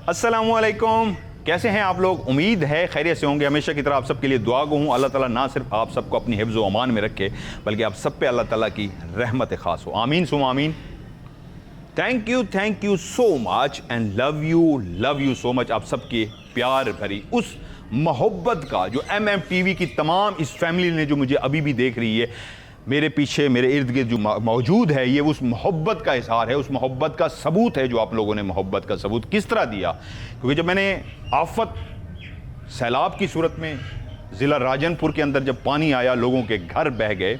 अस्सलामुअलैकुम, कैसे हैं आप लोग? उम्मीद है खैरियत से होंगे। हमेशा की तरह आप सबके लिए दुआ गो हूँ। अल्लाह ताला ना सिर्फ आप सबको अपनी हिफ्ज़ व अमान में रखे, बल्कि आप सब पे अल्लाह ताला की रहमत ख़ास हो। आमीन सुम आमीन। Thank you so much and love you so much. आप सबके प्यार भरी उस मोहब्बत का जो MMTV की तमाम इस फैमिली ने जो मुझे अभी भी देख रही है, मेरे पीछे मेरे इर्द गिर्द जो मौजूद है, ये उस मोहब्बत का इजहार है, उस मोहब्बत का सबूत है जो आप लोगों ने मोहब्बत का सबूत किस तरह दिया। क्योंकि जब मैंने आफत सैलाब की सूरत में ज़िला राजनपुर के अंदर जब पानी आया, लोगों के घर बह गए,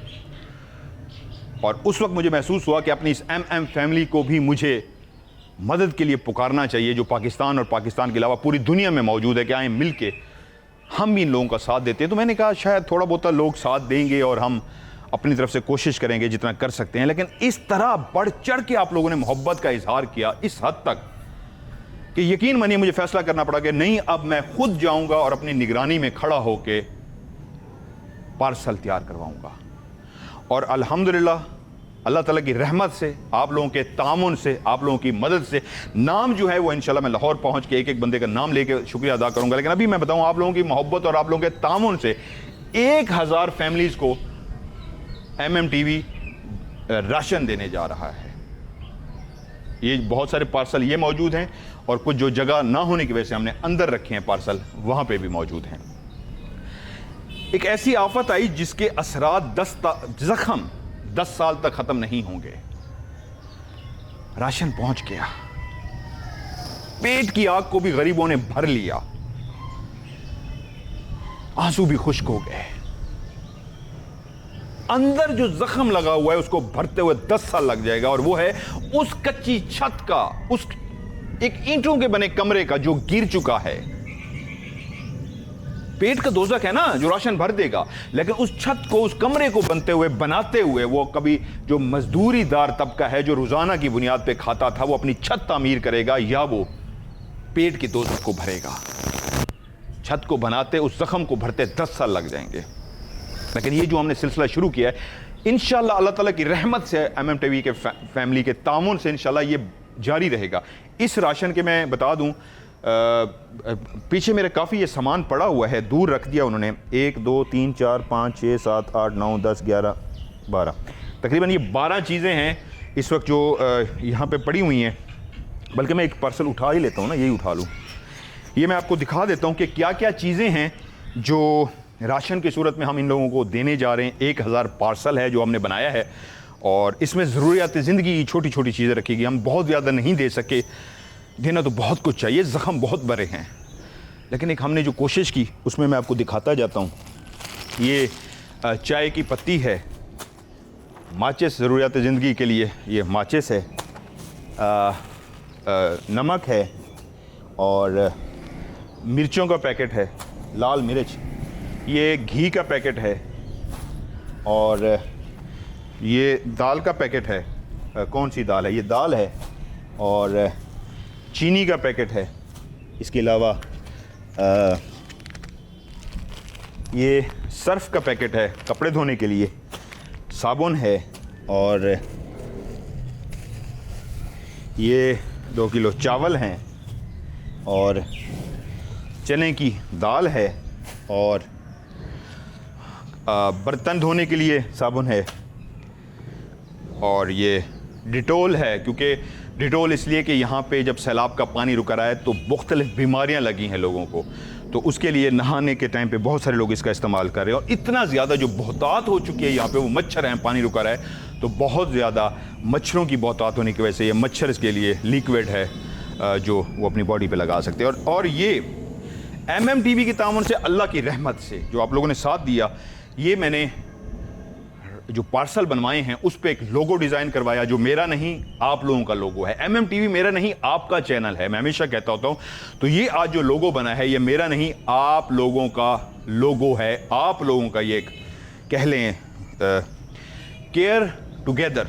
और उस वक्त मुझे महसूस हुआ कि अपनी इस MM फैमिली को भी मुझे मदद के लिए पुकारना चाहिए, जो पाकिस्तान और पाकिस्तान के अलावा पूरी दुनिया में मौजूद है, कि आए मिल के हम भी इन लोगों का साथ देते हैं। तो मैंने कहा शायद थोड़ा बहुत लोग साथ देंगे और हम अपनी तरफ से कोशिश करेंगे जितना कर सकते हैं। लेकिन इस तरह बढ़ चढ़ के आप लोगों ने मोहब्बत का इजहार किया इस हद तक कि यकीन मानिए मुझे फैसला करना पड़ा कि नहीं, अब मैं खुद जाऊंगा और अपनी निगरानी में खड़ा होकर पार्सल तैयार करवाऊंगा। और अल्हम्दुलिल्लाह अल्लाह ताला की रहमत से, आप लोगों के तामुन से, आप लोगों की मदद से, नाम जो है वो इंशाल्लाह मैं लाहौर पहुंच के एक एक बंदे का नाम लेके शुक्रिया अदा करूंगा। लेकिन अभी मैं बताऊं, आप लोगों की मोहब्बत और आप लोगों के तामुन से 1000 फैमिलीज को MMTV राशन देने जा रहा है। ये बहुत सारे पार्सल ये मौजूद हैं, और कुछ जो जगह ना होने की वजह से हमने अंदर रखे हैं पार्सल, वहां पे भी मौजूद हैं। एक ऐसी आफत आई जिसके असरात जख्म 10 साल तक खत्म नहीं होंगे। राशन पहुंच गया, पेट की आग को भी गरीबों ने भर लिया, आंसू भी खुश्क हो गए। अंदर जो जख्म लगा हुआ है उसको भरते हुए 10 साल लग जाएगा, और वो है उस कच्ची छत का, उस एक ईंटों के बने कमरे का जो गिर चुका है। पेट का दोज़ख है ना जो राशन भर देगा, लेकिन उस छत को, उस कमरे को बनते हुए, बनाते हुए, वो कभी जो मजदूरीदार तबका है जो रोजाना की बुनियाद पे खाता था, वो अपनी छत तामीर करेगा या वो पेट के दोज़ख को भरेगा। छत को बनाते, उस जख्म को भरते 10 साल लग जाएंगे। लेकिन ये जो हमने सिलसिला शुरू किया है, इंशाल्लाह अल्लाह ताला की रहमत से, MMTV के फैमिली के तामुन से इंशाल्लाह ये जारी रहेगा। इस राशन के मैं बता दूं, पीछे मेरे काफ़ी ये सामान पड़ा हुआ है, दूर रख दिया उन्होंने। 1 2 3 4 5 6 7 8 9 10 11 12, तकरीबन ये 12 चीज़ें हैं इस वक्त जो यहाँ पे पड़ी हुई हैं। बल्कि मैं एक पार्सल उठा ही लेता हूँ ना, यही उठा लूँ। ये मैं आपको दिखा देता हूँ कि क्या क्या चीज़ें हैं जो राशन की सूरत में हम इन लोगों को देने जा रहे हैं। 1000 पार्सल है जो हमने बनाया है, और इसमें ज़रूरियात ज़िंदगी की छोटी छोटी चीज़ें रखी गई। हम बहुत ज़्यादा नहीं दे सके, देना तो बहुत कुछ चाहिए, ज़ख्म बहुत बड़े हैं। लेकिन एक हमने जो कोशिश की उसमें मैं आपको दिखाता जाता हूँ। ये चाय की पत्ती है, माचिस ज़रूरियात ज़िंदगी के लिए ये माचिस है, नमक है, और मिर्चों का पैकेट है, लाल मिर्च, ये घी का पैकेट है, और ये दाल का पैकेट है। कौन सी दाल है? ये दाल है, और चीनी का पैकेट है। इसके अलावा ये सर्फ का पैकेट है कपड़े धोने के लिए, साबुन है, और ये 2 किलो चावल हैं, और चने की दाल है, और बर्तन धोने के लिए साबुन है, और ये डिटोल है। क्योंकि डिटोल इसलिए कि यहाँ पे जब सैलाब का पानी रुका रहा है तो मुख्तलिफ बीमारियाँ लगी हैं लोगों को, तो उसके लिए नहाने के टाइम पे बहुत सारे लोग इसका इस्तेमाल कर रहे हैं। और इतना ज़्यादा जो बहुतात हो चुकी है यहाँ पे, वो मच्छर हैं, पानी रुका रहा है तो बहुत ज़्यादा मच्छरों की बहुतात होने की वजह से ये मच्छर इसके लिए लिक्विड है जो वो अपनी बॉडी पे लगा सकते हैं। और ये MMTV की तामुन से, अल्लाह की रहमत से जो आप लोगों ने साथ दिया, ये मैंने जो पार्सल बनवाए हैं उस पे एक लोगो डिज़ाइन करवाया जो मेरा नहीं आप लोगों का लोगो है। MMTV मेरा नहीं आपका चैनल है, मैं हमेशा कहता होता हूँ। तो ये आज जो लोगो बना है ये मेरा नहीं आप लोगों का लोगो है। आप लोगों का ये एक कह लें केयर टुगेदर,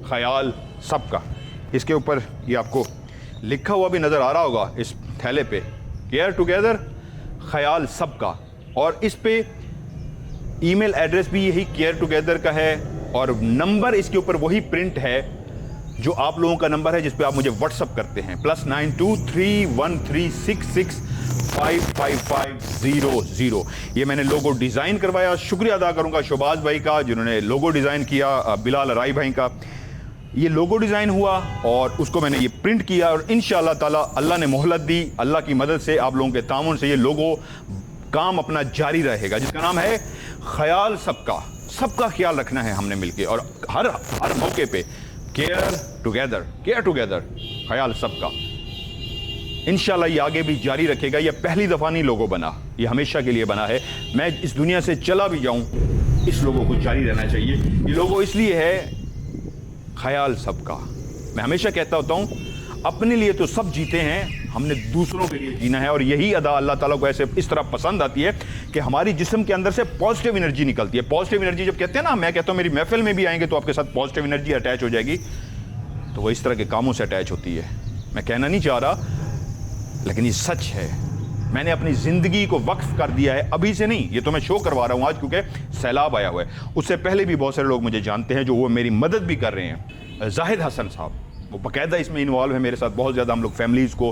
ख्याल सबका। इसके ऊपर ये आपको लिखा हुआ भी नज़र आ रहा होगा इस थैले पे, केयर टुगेदर, ख्याल सबका। और इस पे ईमेल एड्रेस भी यही केयर टुगेदर का है, और नंबर इसके ऊपर वही प्रिंट है जो आप लोगों का नंबर है जिस पे आप मुझे व्हाट्सअप करते हैं, +9231365550। ये मैंने लोगो डिज़ाइन करवाया। शुक्रिया अदा करूंगा शोबाज भाई का जिन्होंने लोगो डिज़ाइन किया, बिलाल राय भाई का। ये लोगो डिज़ाइन हुआ और उसको मैंने ये प्रिंट किया और इंशाअल्लाह ताला अल्लाह ने मोहलत दी, अल्लाह की मदद से आप लोगों के तामुन से ये लोगो काम अपना जारी रहेगा, जिसका नाम है ख्याल सबका। सबका ख्याल रखना है हमने मिलके, और हर मौके पे केयर टुगेदर, ख्याल सबका। इंशाल्लाह ये आगे भी जारी रखेगा। ये पहली दफ़ा नहीं लोगो बना, ये हमेशा के लिए बना है। मैं इस दुनिया से चला भी जाऊं, इस लोगों को जारी रहना चाहिए। ये लोगो इसलिए है ख्याल सबका। मैं हमेशा कहता होता हूं, अपने लिए तो सब जीते हैं, हमने दूसरों के लिए जीना है। और यही अदा अल्लाह ताला को ऐसे इस तरह पसंद आती है कि हमारी जिस्म के अंदर से पॉजिटिव एनर्जी निकलती है। पॉजिटिव एनर्जी जब कहते हैं ना, मैं कहता हूं मेरी महफिल में भी आएंगे तो आपके साथ पॉजिटिव एनर्जी अटैच हो जाएगी, तो वो इस तरह के कामों से अटैच होती है। मैं कहना नहीं चाह रहा, लेकिन ये सच है। मैंने अपनी ज़िंदगी को वक्फ कर दिया है, अभी से नहीं, ये तो मैं शो करवा रहा हूँ आज क्योंकि सैलाब आया हुआ है। उससे पहले भी बहुत सारे लोग मुझे जानते हैं जो वो मेरी मदद भी कर रहे हैं। जाहिद हसन साहब वो बाकायदा इसमें इन्वॉल्व है मेरे साथ बहुत ज़्यादा। हम लोग फैमिलीज़ को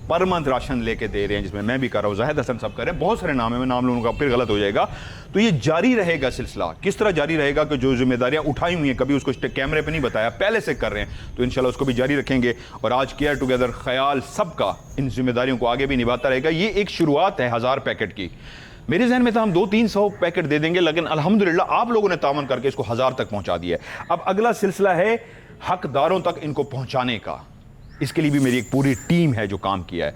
पर मंथ राशन लेके दे रहे हैं, जिसमें मैं भी कर रहा हूँ, जाहिद हसन साहब कर रहे हैं। बहुत सारे नाम है, मैं नाम लूँगा फिर गलत हो जाएगा। तो ये जारी रहेगा सिलसिला। किस तरह जारी रहेगा कि जो जिम्मेदारियाँ उठाई हुई हैं, कभी उसको कैमरे पर नहीं बताया, पहले से कर रहे हैं, तो इंशाल्लाह उसको भी जारी रखेंगे। और आज केयर टुगेदर ख्याल सबका इन जिम्मेदारियों को आगे भी निभाता रहेगा। ये एक शुरुआत है 1000 पैकेट की। मेरे जहन में था हम 200-300 पैकेट दे देंगे, लेकिन अल्हम्दुलिल्लाह आप लोगों ने तावन करके इसको 1000 तक पहुंचा दिया है। अब अगला सिलसिला है हकदारों तक इनको पहुंचाने का। इसके लिए भी मेरी एक पूरी टीम है जो काम किया है।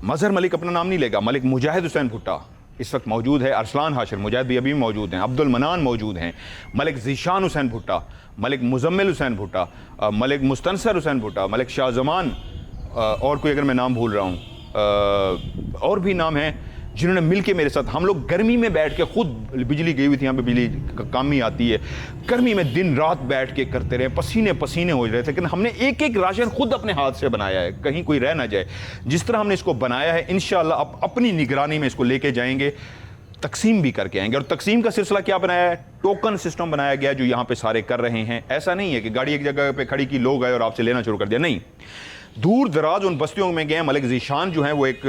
मजहर मलिक अपना नाम नहीं लेगा, मलिक मुजाहिद हुसैन भुट्टा इस वक्त मौजूद है, अरसलान हाशिर मुजाहिद भी अभी मौजूद हैं, अब्दुल मनान मौजूद हैं, मलिक ज़ीशान हुसैन भुट्टा, मलिक मुजम्मिल हुसैन भुट्टा, मलिक मुस्तनसर हुसैन भुट्टा, मलिक शाहजमान, और कोई अगर मैं नाम भूल रहा हूँ, और भी नाम हैं जिन्होंने मिलके मेरे साथ। हम लोग गर्मी में बैठ के, खुद बिजली गई हुई थी, यहाँ पे बिजली कम ही आती है, गर्मी में दिन रात बैठ के करते रहे, पसीने पसीने हो रहे थे, लेकिन हमने एक एक राशन खुद अपने हाथ से बनाया है, कहीं कोई रह ना जाए। जिस तरह हमने इसको बनाया है इंशाअल्लाह अब अपनी निगरानी में इसको लेके जाएंगे, तकसीम भी करके आएंगे। और तकसीम का सिलसिला क्या बनाया है, टोकन सिस्टम बनाया गया जो यहाँ पे सारे कर रहे हैं। ऐसा नहीं है कि गाड़ी एक जगह पे खड़ी की, लोग आए और आपसे लेना शुरू कर दिया, नहीं। दूर दराज उन बस्तियों में गए। मलिक ज़ीशान जो हैं वो एक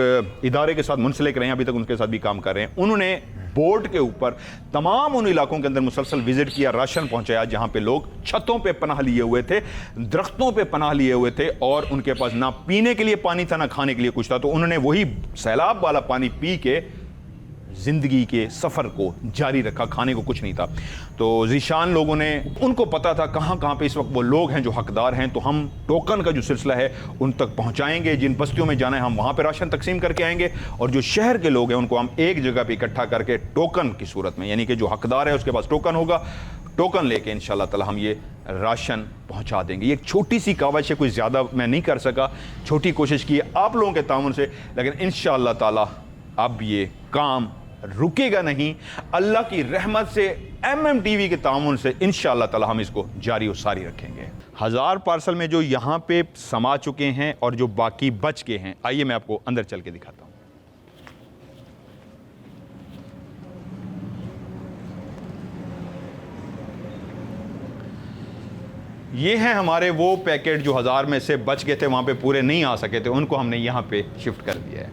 इदारे के साथ मुंसलिक रहे हैं, अभी तक उनके साथ भी काम कर रहे हैं। उन्होंने बोर्ड के ऊपर तमाम उन इलाकों के अंदर मुसलसल विजिट किया, राशन पहुंचाया जहां पे लोग छतों पे पनाह लिए हुए थे, दरख्तों पे पनाह लिए हुए थे, और उनके पास ना पीने के लिए पानी था ना खाने के लिए कुछ था। तो उन्होंने वही सैलाब वाला पानी पी के ज़िंदगी के सफ़र को जारी रखा, खाने को कुछ नहीं था। तो ज़ीशान लोगों ने, उनको पता था कहाँ कहाँ पे इस वक्त वो लोग हैं जो हकदार हैं। तो हम टोकन का जो सिलसिला है उन तक पहुँचाएंगे, जिन बस्तियों में जाना है हम वहाँ पे राशन तकसीम करके आएंगे, और जो शहर के लोग हैं उनको हम एक जगह पे इकट्ठा करके टोकन की सूरत में, यानी कि जो हकदार है उसके पास टोकन होगा, टोकन लेके इंशाअल्लाह ताला हम ये राशन पहुँचा देंगे। ये एक छोटी सी कावश है, कोई ज़्यादा मैं नहीं कर सका, छोटी कोशिश की है आप लोगों के ताउन से, लेकिन इंशाअल्लाह ताला अब ये काम रुकेगा नहीं। अल्लाह की रहमत से, MMTV के तामुन से इंशाअल्लाह ताला हम इसको जारी और सारी रखेंगे। 1000 पार्सल में जो यहाँ पे समा चुके हैं और जो बाकी बच के हैं, आइए मैं आपको अंदर चल के दिखाता हूँ। ये हैं हमारे वो पैकेट जो 1000 में से बच गए थे, वहाँ पे पूरे नहीं आ सके थे, उनको हमने यहाँ पे शिफ्ट कर दिया है।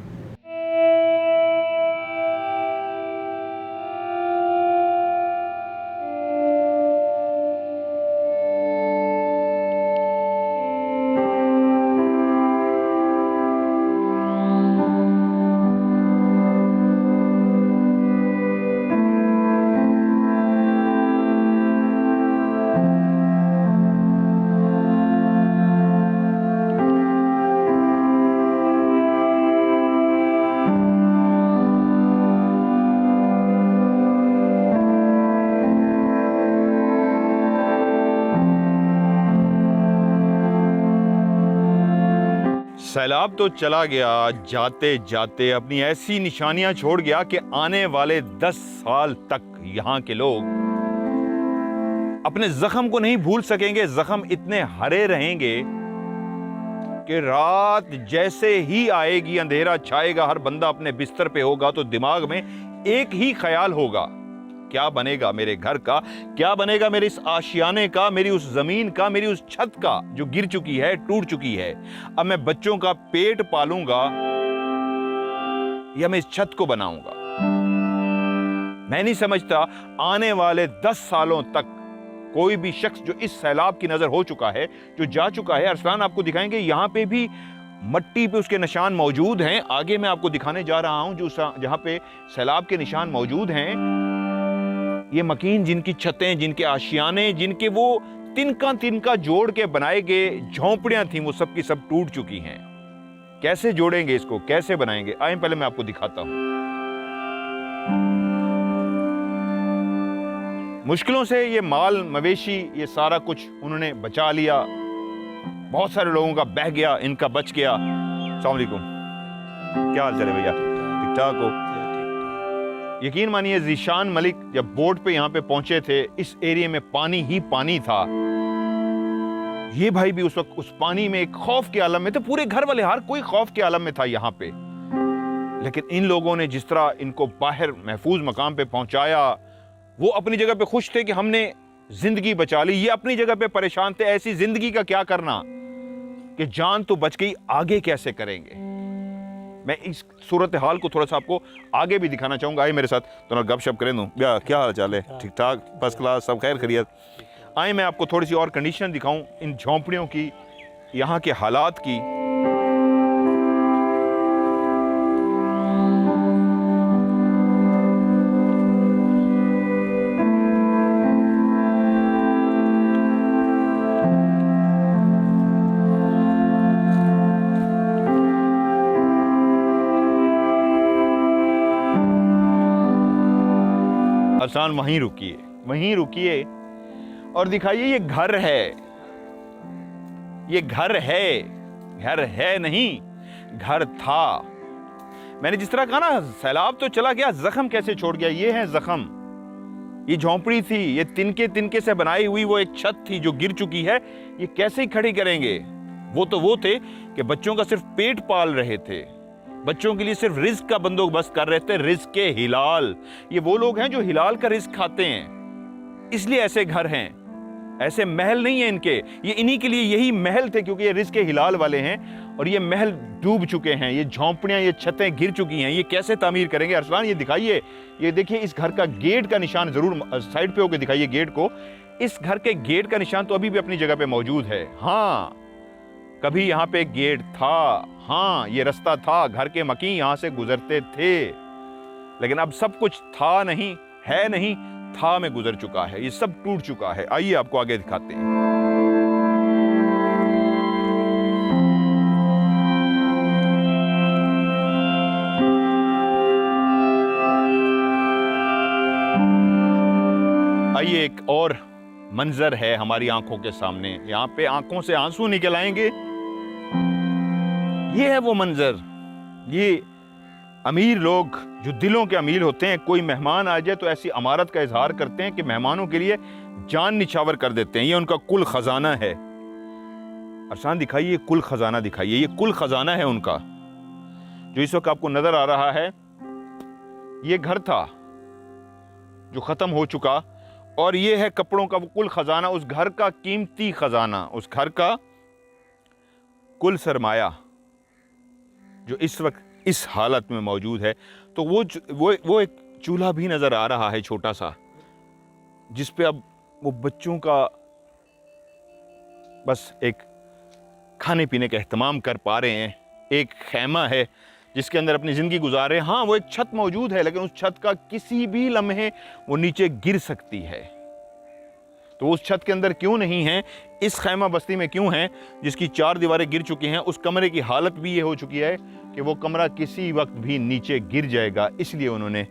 सैलाब तो चला गया, जाते जाते अपनी ऐसी निशानियां छोड़ गया कि आने वाले 10 साल तक यहाँ के लोग अपने जख्म को नहीं भूल सकेंगे। जख्म इतने हरे रहेंगे कि रात जैसे ही आएगी, अंधेरा छाएगा, हर बंदा अपने बिस्तर पे होगा तो दिमाग में एक ही ख्याल होगा क्या बनेगा मेरे घर का, क्या बनेगा मेरे इस आशियाने का, मेरी उस जमीन का, मेरी उस छत का जो गिर चुकी है, टूट चुकी है। अब मैं बच्चों का पेट पालूंगा या मैं इस छत को बनाऊंगा? मैं नहीं समझता आने वाले 10 सालों तक कोई भी शख्स जो इस सैलाब की नजर हो चुका है, जो जा चुका है, अरसलान आपको दिखाएंगे यहां पे भी मट्टी पे उसके निशान मौजूद हैं। आगे मैं आपको दिखाने जा रहा हूं जो जहां पे सैलाब के निशान मौजूद हैं। ये मकीन, जिनकी छतें, जिनके आशियाने, जिनके वो तिनका तिनका जोड़ के बनाए गए झोंपड़ियां थी, वो सब की सब टूट चुकी हैं। कैसे जोड़ेंगे इसको, कैसे बनाएंगे? आइए पहले मैं आपको दिखाता हूं। मुश्किलों से ये माल मवेशी, ये सारा कुछ उन्होंने बचा लिया। बहुत सारे लोगों का बह गया, इनका बच गया। अस्सलाम वालेकुम, क्या हाल चले भैया? ठीक ठाक हो? यकीन मानिए ज़ीशान मलिक जब बोट पे यहाँ पे पहुंचे थे, इस एरिया में पानी ही पानी था। ये भाई भी उस वक्त उस पानी में एक खौफ के आलम में थे। पूरे घर वाले, हर कोई खौफ के आलम में था यहाँ पे। लेकिन इन लोगों ने जिस तरह इनको बाहर महफूज मकाम पे पहुंचाया, वो अपनी जगह पे खुश थे कि हमने जिंदगी बचा ली। ये अपनी जगह पे परेशान थे, ऐसी जिंदगी का क्या करना कि जान तो बच गई, आगे कैसे करेंगे। मैं इस सूरत हाल को थोड़ा सा आपको आगे भी दिखाना चाहूंगा। आइए मेरे साथ, तो गपशप करें दूँ। क्या हाल चाल है? ठीक ठाक, फर्स्ट क्लास, सब खैर खैरियत। आइए मैं आपको थोड़ी सी और कंडीशन दिखाऊं इन झोंपड़ियों की, यहाँ के हालात की। अरसलान वहीं रुकिए, वहीं रुकिए और दिखाइए ये घर है, ये घर है, घर है नहीं, घर था। मैंने जिस तरह कहा ना, सैलाब तो चला गया, जख्म कैसे छोड़ गया? ये है जख्म। ये झोंपड़ी थी, ये तिनके तिनके से बनाई हुई वो एक छत थी जो गिर चुकी है। ये कैसे ही खड़ी करेंगे? वो तो वो थे कि बच्चों का सिर्फ पेट पाल रहे थे, बच्चों के लिए सिर्फ रिस्क का बंदोबस्त कर रहे थे, रिस्क के हिलाल। ये वो लोग हैं जो हिलाल का रिस्क खाते हैं, इसलिए ऐसे घर हैं, ऐसे महल नहीं है इनके। ये इन्हीं के लिए यही महल थे, क्योंकि ये रिस्क के हिलाल वाले हैं। और ये महल डूब चुके हैं, ये झोंपड़ियां, ये छतें गिर चुकी हैं। ये कैसे तामीर करेंगे? अरसलान ये दिखाइए, ये देखिए इस घर का गेट का निशान, जरूर साइड पे होकर दिखाइए गेट को। इस घर के गेट का निशान तो अभी भी अपनी जगह पे मौजूद है। हाँ, कभी यहाँ पे गेट था, हाँ ये रास्ता था, घर के मकीन यहाँ से गुजरते थे। लेकिन अब सब कुछ था नहीं, है नहीं, था में गुजर चुका है, ये सब टूट चुका है। आइए आपको आगे दिखाते हैं। आइए एक और मंजर है हमारी आंखों के सामने, यहाँ पे आंखों से आंसू निकल आएंगे। ये है वो मंजर। ये अमीर लोग जो दिलों के अमीर होते हैं, कोई मेहमान आ जाए तो ऐसी अमारत का इजहार करते हैं कि मेहमानों के लिए जान निछावर कर देते हैं। ये उनका कुल खजाना है। अरसान दिखाइए, कुल खजाना दिखाइए। ये कुल खजाना है उनका, जो इस वक्त आपको नजर आ रहा है। ये घर था जो खत्म हो चुका, और ये है कपड़ों का वो कुल खजाना, उस घर का कीमती खजाना, उस घर का कुल सरमाया जो इस वक्त इस हालत में मौजूद है। तो वो एक चूल्हा भी नजर आ रहा है छोटा सा, जिस पे अब वो बच्चों का बस एक खाने पीने का एहतमाम कर पा रहे हैं। एक खैमा है जिसके अंदर अपनी जिंदगी गुजार रहे हैं। हाँ, वो एक छत मौजूद है, लेकिन उस छत का किसी भी लम्हे वो नीचे गिर सकती है। तो उस छत के अंदर क्यों नहीं है, इस खैमा बस्ती में क्यों है जिसकी 4 दीवारें गिर चुकी हैं? उस कमरे की हालत भी ये हो चुकी है कि वो कमरा किसी वक्त भी नीचे गिर जाएगा, इसलिए उन्होंने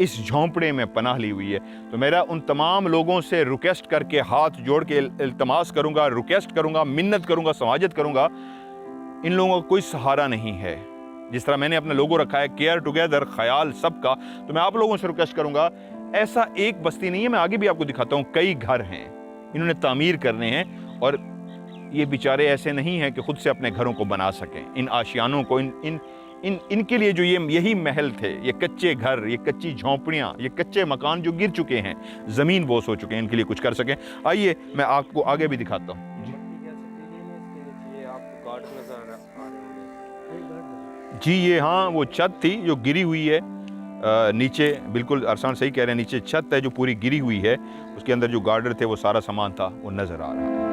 इस झोंपड़े में पनाह ली हुई है। तो मेरा उन तमाम लोगों से रिक्वेस्ट करके, हाथ जोड़ के इल्तमास करूंगा, रिक्वेस्ट करूंगा, मिन्नत करूंगा, समाजत करूंगा, इन लोगों का कोई सहारा नहीं है। जिस तरह मैंने अपना लोगो रखा है, केयर टुगेदर, ख्याल सबका, तो मैं आप लोगों से रिक्वेस्ट करूंगा, ऐसा एक बस्ती नहीं है, मैं आगे भी आपको दिखाता हूं, कई घर हैं, इन्होंने तामीर करने हैं। और ये बेचारे ऐसे नहीं हैं कि खुद से अपने घरों को बना सकें, इन आशियानों को, इनके लिए जो यही महल थे, ये कच्चे घर, ये कच्ची झोंपड़ियाँ, ये कच्चे मकान जो गिर चुके हैं, ज़मीन बोस हो चुके हैं, इनके लिए कुछ कर सकें। आइए मैं आपको आगे भी दिखाता हूँ। जी ये हाँ वो छत थी जो गिरी हुई है नीचे, बिल्कुल अरसान सही कह रहे हैं, नीचे छत है जो पूरी गिरी हुई है, उसके अंदर जो गार्डर थे वो सारा सामान था वो नज़र आ रहा है।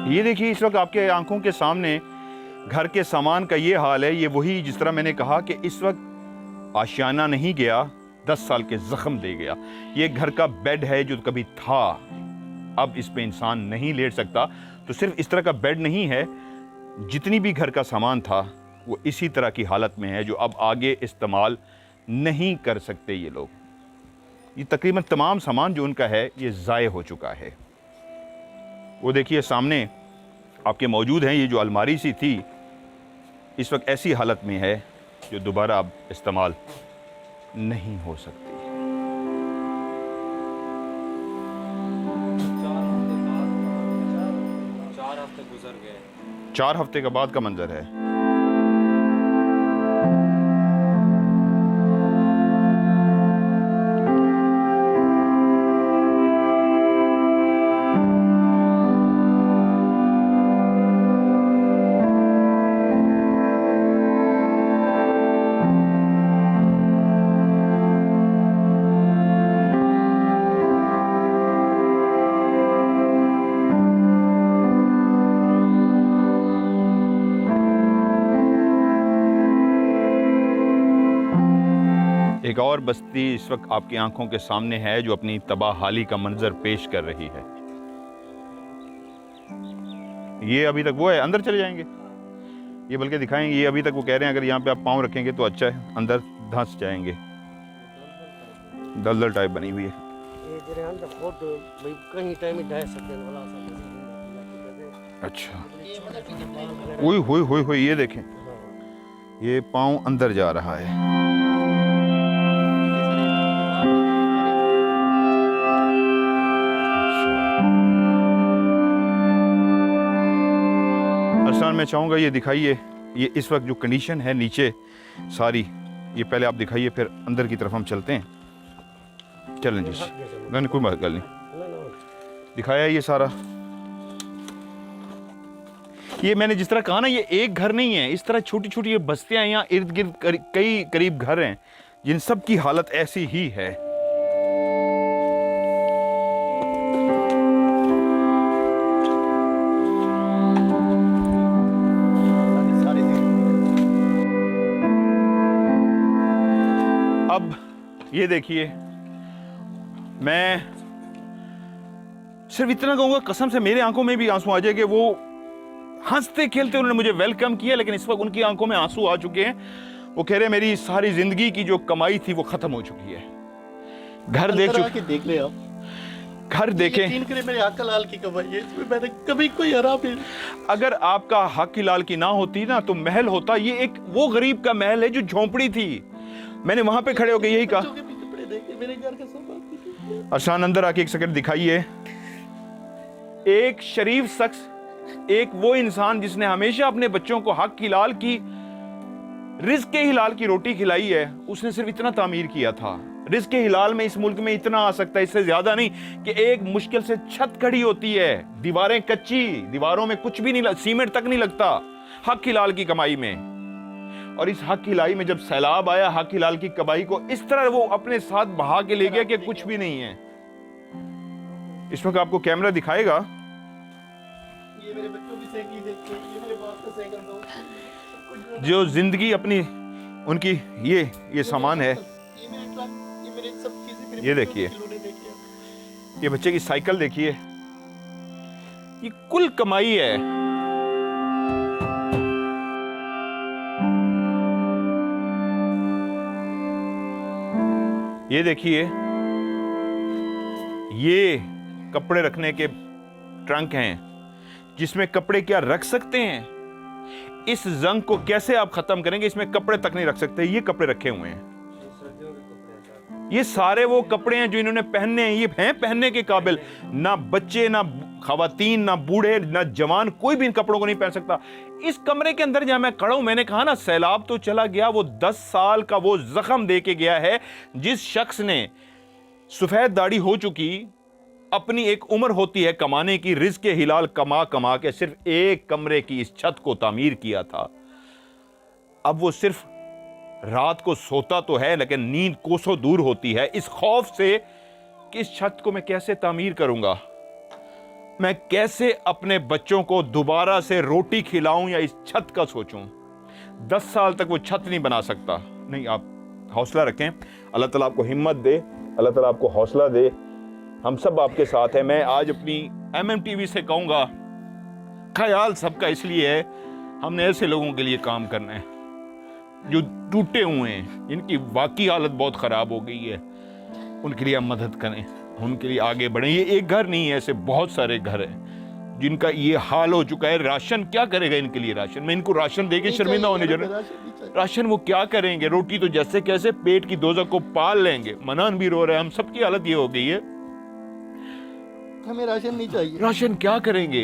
ये देखिए इस वक्त आपके आंखों के सामने घर के सामान का ये हाल है। ये वही जिस तरह मैंने कहा कि इस वक्त आशियाना नहीं गया, 10 साल के जख्म दे गया। ये घर का बेड है जो कभी था, अब इस पे इंसान नहीं लेट सकता। तो सिर्फ इस तरह का बेड नहीं है, जितनी भी घर का सामान था वो इसी तरह की हालत में है जो अब आगे इस्तेमाल नहीं कर सकते ये लोग। ये तकरीबन तमाम सामान जो उनका है ये ज़ाय हो चुका है। वो देखिए सामने आपके मौजूद हैं, ये जो अलमारी सी थी इस वक्त ऐसी हालत में है जो दोबारा अब इस्तेमाल नहीं हो सकती। 4 हफ्ते गुजर गए। 4 हफ्ते के बाद का मंजर है। एक और बस्ती इस वक्त आपकी आंखों के सामने है जो अपनी तबाहाली का मंजर पेश कर रही है। ये अभी तक वो है, अंदर चले जाएंगे, ये बल्कि दिखाएंगे। ये अभी तक वो कह रहे हैं अगर यहाँ पे आप पाँव रखेंगे तो अच्छा है, अंदर धंस जाएंगे। दलदल टाइप बनी हुई है। अच्छा हुई ये देखें, ये पाँव अंदर जा रहा है। अरसान मैं चाहूँगा ये दिखाइए, ये इस वक्त जो कंडीशन है नीचे सारी, ये पहले आप दिखाइए फिर अंदर की तरफ हम चलते हैं। चलें जी, नहीं कोई गल नहीं, दिखाया ये सारा। ये मैंने जिस तरह कहा ना, ये एक घर नहीं है, इस तरह छोटी छोटी ये बस्तियां यहाँ इर्द गिर्द कई करीब घर हैं जिन सब की हालत ऐसी ही है। अब ये देखिए, मैं सिर्फ इतना कहूंगा, कसम से मेरे आंखों में भी आंसू आ जाएंगे। वो हंसते खेलते उन्होंने मुझे वेलकम किया, लेकिन इस वक्त उनकी आंखों में आंसू आ चुके हैं। वो कह रहे हैं मेरी सारी जिंदगी की जो कमाई थी वो खत्म हो चुकी है। घर देख चुके, देख ले आप, घर देखे, मेरे हक लाल की कमाई है, मैंने कभी कोई हराम नहीं। अगर आपका हक लाल की ना होती ना तो महल होता। ये एक वो गरीब का महल है जो झोंपड़ी थी। मैंने वहां पे खड़े होकर यही कहा। मेरे घर का सामान। अरसान अंदर आके एक सेकंड दिखाइए। एक शरीफ शख्स, एक वो इंसान जिसने हमेशा अपने बच्चों को हक हिलाल की, रिज़्क़ के हिलाल की रोटी खिलाई है, उसने सिर्फ इतना तामीर किया था। रिज़्क़ के हिलाल में इस मुल्क में इतना आ सकता है, इससे ज्यादा नहीं, कि एक मुश्किल से छत खड़ी होती है, दीवारें कच्ची, दीवारों में कुछ भी नहीं, सीमेंट तक नहीं लगता हक हिलाल की कमाई में। और इस हक हिलाई में जब सैलाब आया, हक हिलाल की कमाई को इस तरह वो अपने साथ बहा के ले गया कि कुछ भी नहीं है। इस वक्त आपको कैमरा दिखाएगा। मेरे बच्चों की साइकिल देखिए, ये मेरे बाप का साइकिल दो, सब कुछ जो है ना, जो जिंदगी अपनी उनकी ये सामान है। ये मेरे ट्रक, ये मेरे सब चीजें, मेरे ये बच्चों के देखिए। खिलौने देखिए। ये बच्चे की साइकिल देखिए, ये कुल कमाई है। ये देखिए, ये कपड़े रखने के ट्रंक हैं जिसमें कपड़े क्या रख सकते हैं। इस जंग को कैसे आप खत्म करेंगे? इसमें कपड़े तक नहीं रख सकते। ये कपड़े रखे हुए हैं, सर्दियों के कपड़े हैं सर। ये सारे वो कपड़े हैं जो इन्होंने पहनने हैं। ये हैं पहनने के काबिल। ना बच्चे, ना खवातीन, ना बूढ़े, ना जवान, कोई भी इन कपड़ों को नहीं पहन सकता। इस कमरे के अंदर जहां मैं खड़ा हूं, मैंने कहा ना सैलाब तो चला गया, वो 10 साल का वो जख्म दे के गया है। जिस शख्स ने सफेद दाढ़ी हो चुकी, अपनी एक उम्र होती है कमाने की, रिज़्क़ के हिलाल कमा कमा के सिर्फ एक कमरे की इस छत को तामीर किया था। अब वो सिर्फ रात को सोता तो है, लेकिन नींद कोसों दूर होती है इस खौफ से कि इस छत को मैं कैसे तामीर करूंगा, मैं कैसे अपने बच्चों को दोबारा से रोटी खिलाऊं या इस छत का सोचूं। 10 साल तक वो छत नहीं बना सकता। नहीं, आप हौसला रखें, अल्लाह ताला आपको हिम्मत दे, अल्लाह ताला आपको हौसला दे। हम सब आपके साथ हैं। मैं आज अपनी MMTV से कहूंगा, ख्याल सबका इसलिए है, हमने ऐसे लोगों के लिए काम करना है जो टूटे हुए हैं, इनकी वाकई हालत बहुत ख़राब हो गई है। उनके लिए हम मदद करें, उनके लिए आगे बढ़ें। ये एक घर नहीं है, ऐसे बहुत सारे घर हैं जिनका ये हाल हो चुका है। राशन क्या करेगा इनके लिए? राशन में इनको राशन देके शर्मिंदा होने जरूर। राशन वो क्या करेंगे? रोटी तो जैसे कैसे पेट की दोजख को पाल लेंगे। मनान भी रो रहे हैं, हम सबकी हालत ये हो गई है। हमें राशन नहीं चाहिए। राशन क्या करेंगे?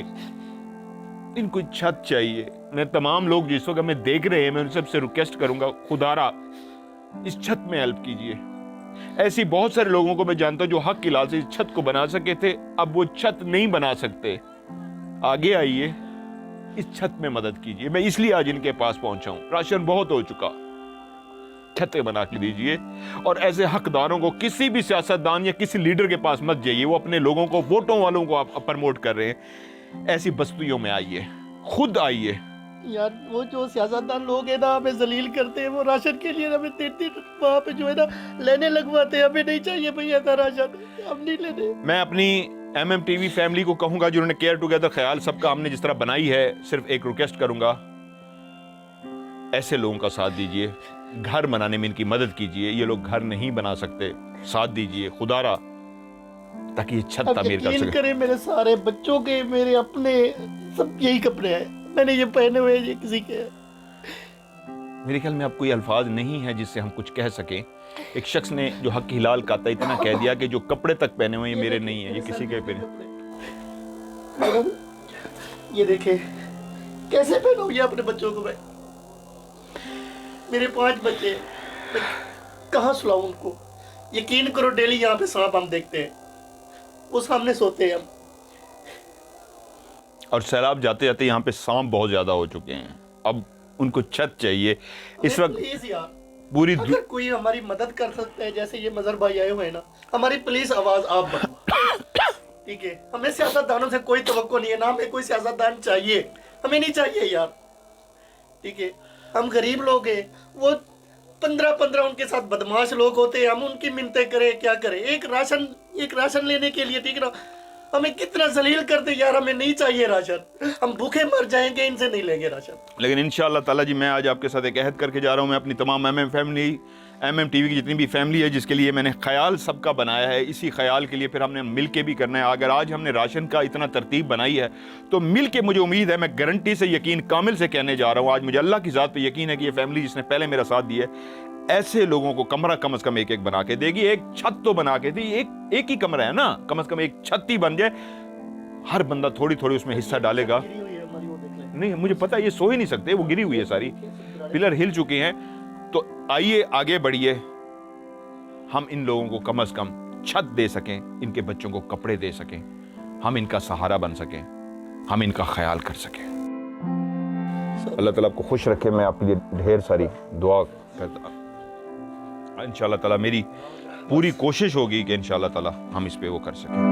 इनको छत चाहिए। मैं तमाम लोग जिस वक्त हमें देख रहे हैं, मैं उन सबसे रिक्वेस्ट करूंगा, खुदारा इस छत में हेल्प कीजिए। ऐसी बहुत सारे लोगों को मैं जानता हूं जो हक की लाल से इस छत को बना सके थे, अब वो छत नहीं बना सकते। आगे आइए, इस छत में मदद कीजिए। मैं इसलिए आज इनके पास पहुंचा हूं। राशन बहुत हो चुका, छतें बना के दीजिए। और ऐसे हकदारों को किसी भी सियासतदान या किसी लीडर के पास मत जाइए, वो अपने लोगों को, वोटों वालों को आप प्रमोट कर रहे हैं। ऐसी बस्तियों में आइए, खुद आइए। यार वो जो सियासतदान लोग हैं ना, हमें जलील करते हैं। वो राशन के लिए हमें 3-3 वहाँ पे जो है ना लेने लगवाते हैं। हमें नहीं चाहिए भैया था राशन, हम नहीं लेने। मैं अपनी MMTV फैमिली को कहूंगा, जिन्होंने केयर टुगेदर ख्याल सबका हमने जिस तरह बनाई है, सिर्फ एक रिक्वेस्ट करूंगा, ऐसे लोगों का साथ दीजिए। घर बनाने में इनकी मदद कीजिए। ये लोग घर नहीं बना सकते, साथ दीजिए खुदारा, ताकि ये छत तामीर कर सके। करें, मेरे सारे बच्चों के, मेरे अपने, सब यही कपड़े हैं। मैंने ये पहने हुए, ये किसी के। मेरे ख्याल में अब कोई अल्फाज नहीं है जिससे हम कुछ कह सकें। एक शख्स ने जो हक की हिलाल का था, इतना कह दिया कि जो कपड़े तक पहने हुए ये मेरे नहीं है, ये किसी के पहने। मैडम ये देखे कैसे पहनाऊं ये अपने बच्चों को मैं। मेरे 5 बच्चे, मैं कहाँ सुलाऊं उनको? यकीन करो, डेली यहाँ पे सांप हम देखते हैं, वो सामने सोते हैं हम। और सैलाब जाते जाते यहाँ पे सांप बहुत ज्यादा हो चुके हैं। अब उनको छत चाहिए इस वक्त। प्लीज यार, पूरी अगर कोई हमारी मदद कर सकता है, जैसे ये मजहर भाई आए हुए हैं ना, हमारी प्लीज आवाज आप बढ़ाओ। ठीक है, हमें सियासतदानों से कोई तवक्को नहीं है, ना हमें कोई सियासतदान चाहिए, हमें नहीं चाहिए यार। ठीक है, हम गरीब लोग हैं, वो 15-15 उनके साथ बदमाश लोग होते हैं, हम उनकी मिन्नतें करें, क्या करें? एक राशन लेने के लिए, ठीक है ना, हमें कितना जलील करते यार। हमें नहीं चाहिए राशन, हम भूखे मर जाएंगे, इनसे नहीं लेंगे राशन। लेकिन इंशाअल्लाह ताला जी, मैं आज आपके साथ एक अहद करके जा रहा हूँ। मैं अपनी तमाम MMTV की जितनी भी फैमिली है, जिसके लिए मैंने ख्याल सबका बनाया है, इसी ख्याल के लिए फिर हमने मिल के भी करना है। अगर आज हमने राशन का इतना तरतीब बनाई है, तो मिल के, मुझे उम्मीद है, मैं गारंटी से, यकीन कामिल से कहने जा रहा हूँ, आज मुझे अल्लाह की ज़ात पे यकीन है कि ये फैमिली जिसने पहले मेरा साथ दिया है, ऐसे लोगों को कमरा कम से कम एक बना के देगी। एक छत तो बना के दी, एक ही कमरा है ना, कम से कम एक छत ही बन जाए। हर बंदा थोड़ी थोड़ी उसमें हिस्सा डालेगा। नहीं, मुझे पता है ये सो ही नहीं सकते, वो गिरी हुई है, सारी पिलर हिल चुके हैं। तो आइए आगे बढ़िए, हम इन लोगों को कम से कम छत दे सकें, इनके बच्चों को कपड़े दे सकें, हम इनका सहारा बन सकें, हम इनका ख्याल कर सकें। अल्लाह ताला आपको खुश रखे। मैं आपके लिए ढेर सारी दुआ करता। इंशाअल्लाह ताला मेरी पूरी कोशिश होगी कि इंशाअल्लाह ताला हम इस पे वो कर सकें।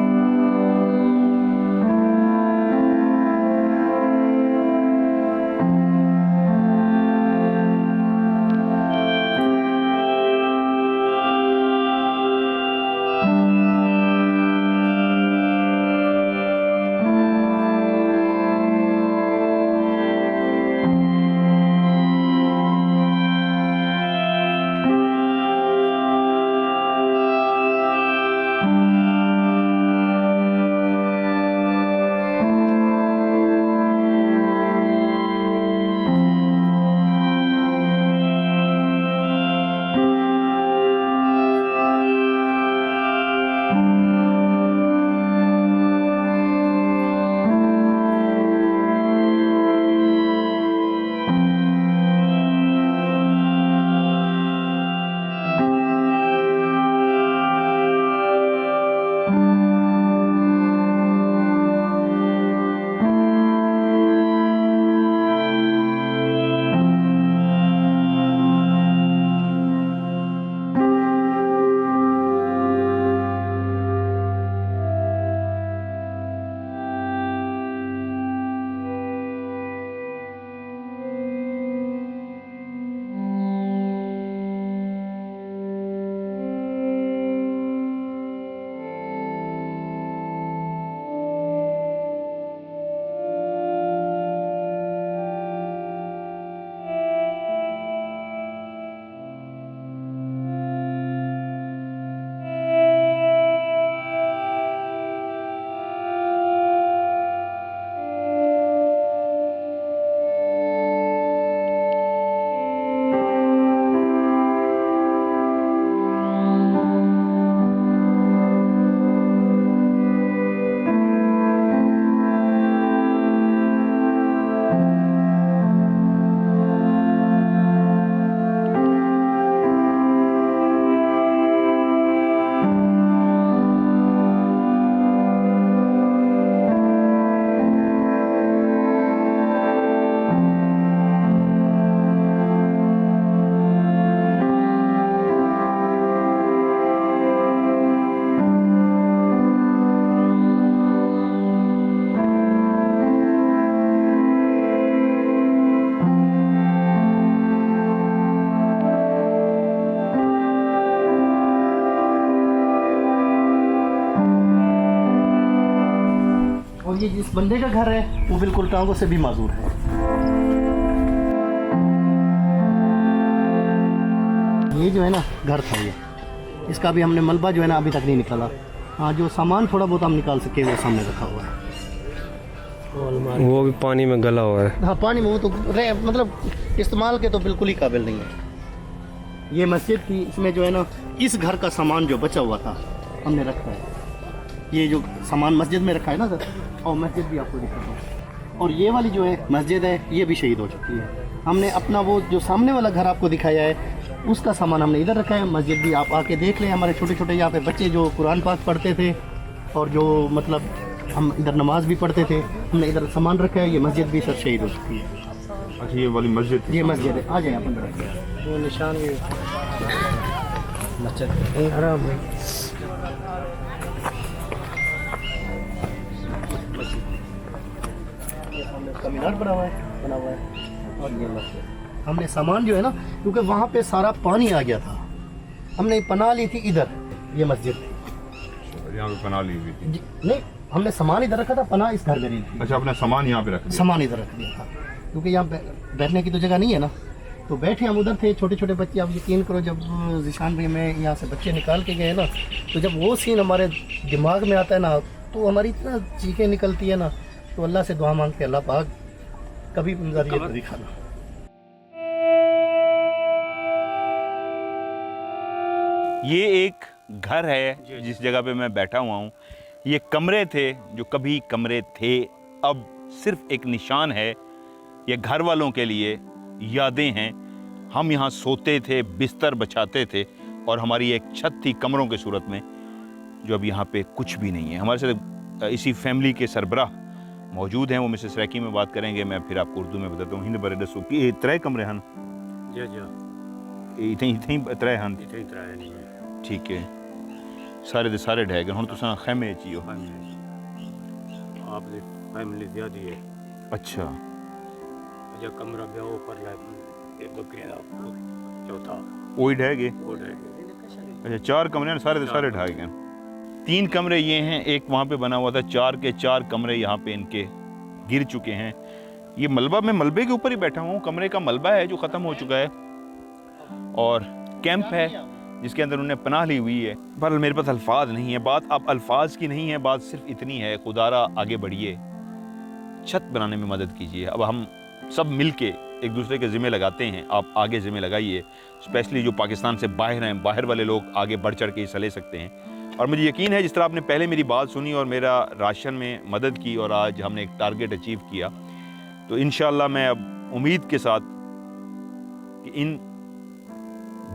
इस बंदे का घर है वो बिल्कुल टांगों से भी माजूर है। ये जो है ना घर था ये, इसका भी हमने मलबा जो है ना अभी तक नहीं निकाला। हाँ, जो सामान थोड़ा बहुत हम निकाल सके वो सामने रखा हुआ है। वो भी पानी में गला हुआ है। हाँ, पानी में वो तो मतलब इस्तेमाल के तो बिल्कुल ही काबिल नहीं है। ये मस्जिद थी, इसमें जो है ना इस घर का सामान जो बचा हुआ था हमने रखा है। ये जो सामान मस्जिद में रखा है ना सर, और मस्जिद भी आपको दिखाता हूँ। और ये वाली जो है मस्जिद है ये भी शहीद हो चुकी है। हमने अपना वो जो सामने वाला घर आपको दिखाया है उसका सामान हमने इधर रखा है। मस्जिद भी आप आके देख लें, हमारे छोटे छोटे यहाँ पे बच्चे जो कुरान पाक पढ़ते थे और जो मतलब हम इधर नमाज भी पढ़ते थे, हमने इधर सामान रखा है। ये मस्जिद भी सर शहीद हो चुकी है। अच्छा, ये वाली मस्जिद ये मस्जिद है, आ जाए आप अंदर। वो निशान भी मस्जिद आराम है। का मीनार बना हुआ है और ये मस्जिद। हमने सामान जो है ना, क्योंकि वहाँ पे सारा पानी आ गया था, हमने पनाह ली थी इधर। ये मस्जिद थी, यहाँ पे पनाह ली हुई थी। नहीं, हमने सामान इधर रखा था, पनाह इस घर में ली थी। अच्छा, अपना सामान यहाँ पे रख दिया। सामान इधर रख दिया था क्योंकि यहाँ बैठने की तो जगह नहीं है ना, तो बैठे हम उधर थे। छोटे छोटे बच्चे, आप यकीन करो, जब जिशान भाई में यहाँ से बच्चे निकाल के गए ना, तो जब वो सीन हमारे दिमाग में आता है ना, तो हमारी इतना चीखें निकलती है ना, तो अल्लाह से दुआ मांगते, अल्लाह पाक कभी ये दिखाना। ये एक घर है जिस जगह पे मैं बैठा हुआ हूँ। ये कमरे थे जो कभी कमरे थे, अब सिर्फ एक निशान है। ये घर वालों के लिए यादें हैं। हम यहाँ सोते थे, बिस्तर बिछाते थे, और हमारी एक छत थी कमरों के सूरत में, जो अब यहाँ पे कुछ भी नहीं है। हमारे साथ इसी फैमिली के सरबराह मौजूद हैं, वो मिसेस रैकी में बात करेंगे। मैं फिर आपको उर्दू में बताता हूँ। हिंद बरे दसो कि त्रै कमरे हैं। जी जी, इतने त्रै हैं। इतने तरह नहीं है। ठीक है, सारे दे सारे ढह गए। हुण तुसां खैमे च ही हो। आपकी फैमिली ज़्यादा है। अच्छा, जो कमरा भी ऊपर एक बकरे चौथा वही ढह गए। वो रह गए। अच्छा, 4 कमरे हैं, सारे दे सारे ढह गए। 3 कमरे ये हैं, एक वहाँ पे बना हुआ था। 4 के 4 कमरे यहाँ पे इनके गिर चुके हैं। ये मलबा, मैं मलबे के ऊपर ही बैठा हूँ। कमरे का मलबा है जो ख़त्म हो चुका है, और कैंप है जिसके अंदर उन्हें पनाह ली हुई है। पर मेरे पास अल्फाज नहीं है। बात अब अल्फाज की नहीं है, बात सिर्फ इतनी है, खुदारा आगे बढ़िए, छत बनाने में मदद कीजिए। अब हम सब मिल के एक दूसरे के ज़िम्मे लगाते हैं। आप आगे ज़िम्मे लगाइए, स्पेशली जो पाकिस्तान से बाहर हैं, बाहर वाले लोग आगे बढ़ चढ़ के हिस्सा ले सकते हैं। और मुझे यकीन है, जिस तरह आपने पहले मेरी बात सुनी और मेरा राशन में मदद की, और आज हमने एक टारगेट अचीव किया, तो इंशाअल्लाह मैं अब उम्मीद के साथ कि इन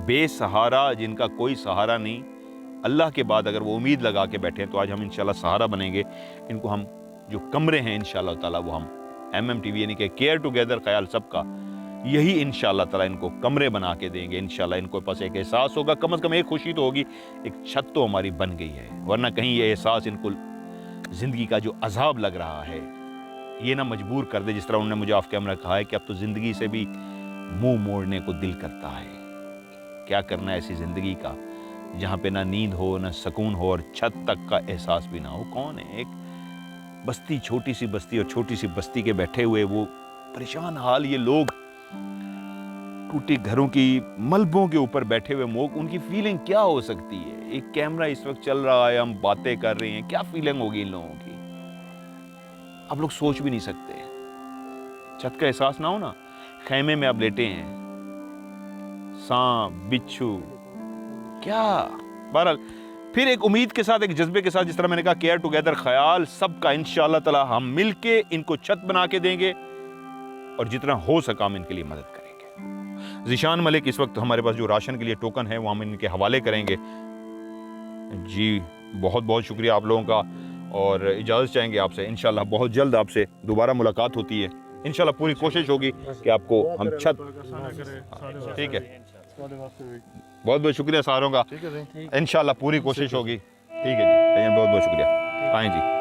बेसहारा, जिनका कोई सहारा नहीं, अल्लाह के बाद अगर वो उम्मीद लगा के बैठे हैं, तो आज हम इंशाल्लाह सहारा बनेंगे। इनको हम जो कमरे हैं इंशाल्लाह ताला, वो हम MMTV यानी कि केयर टुगेदर, ख्याल सबका, यही इंशाल्लाह ताला इनको कमरे बना के देंगे। इंशाल्लाह इनको पास एक एहसास होगा, कम से कम एक खुशी तो होगी, एक छत तो हमारी बन गई है। वरना कहीं ये एहसास इनको ज़िंदगी का जो अजाब लग रहा है, ये ना मजबूर कर दे, जिस तरह उन्होंने मुझे ऑफ कैमरा कहा है कि अब तो ज़िंदगी से भी मुंह मोड़ने को दिल करता है। क्या करना है ऐसी ज़िंदगी का जहाँ पे ना नींद हो, ना सुकून हो, और छत तक का एहसास भी ना हो। कौन है, एक बस्ती, छोटी सी बस्ती, और छोटी सी बस्ती के बैठे हुए वो परेशान हाल ये लोग, टूटे घरों की मलबों के ऊपर बैठे हुए लोग, उनकी फीलिंग क्या हो सकती है। एक कैमरा इस वक्त चल रहा है, हम बातें कर रहे हैं, क्या फीलिंग होगी इन लोगों की, आप लोग सोच भी नहीं सकते। छत का एहसास ना हो ना, खैमे में आप लेटे हैं, सांप, बिच्छू, क्या। बहरहाल फिर एक उम्मीद के साथ, एक जज्बे के साथ, जिस तरह मैंने कहा, केयर टुगेदर, ख्याल सबका, इंशाअल्लाह ताला हम मिल के इनको छत बना के देंगे, और जितना हो सका हम इनके लिए मदद करेंगे। ज़िशान मलिक इस वक्त हमारे पास जो राशन के लिए टोकन है वो हम इनके हवाले करेंगे। जी बहुत बहुत शुक्रिया आप लोगों का, और इजाज़त चाहेंगे आपसे। इंशाअल्लाह बहुत जल्द आपसे दोबारा मुलाकात होती है। इंशाअल्लाह पूरी कोशिश होगी कि आपको हम छत, ठीक है, बहुत बहुत शुक्रिया सारों का। इंशाअल्लाह पूरी कोशिश होगी। ठीक है जी, बहुत बहुत शुक्रिया। आएँ जी।